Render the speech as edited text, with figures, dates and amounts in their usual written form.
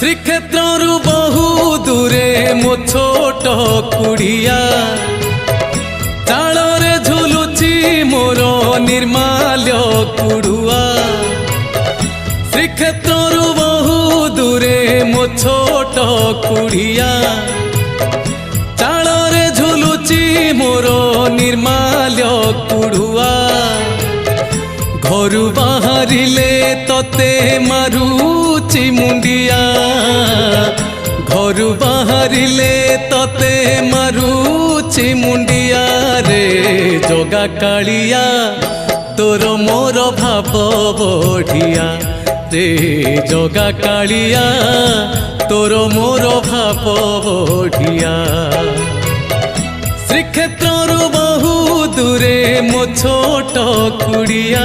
श्रीक्षेत्रु बहु दूरे मो छोट कुड़िया चाଳରେ झुलुची मोर निर्माल्य कुड़ुआ। श्रीक्षेत्रु बहु दूरे मो छोट कुड़िया चाଳରେ झुलुची मोर निर्माल्य कुड़ुआ। घरु बाहरिले तते मारुची मुंडिया घरु बाहरिले तते मारुची मुंडिया रे जगा कालिया तोर मोर भाव बढ़िया रे जगा कालिया तोर मोर भाव बढ़िया। श्रीक्षेत्रु बहु दूरे मो छोट कुड़िया।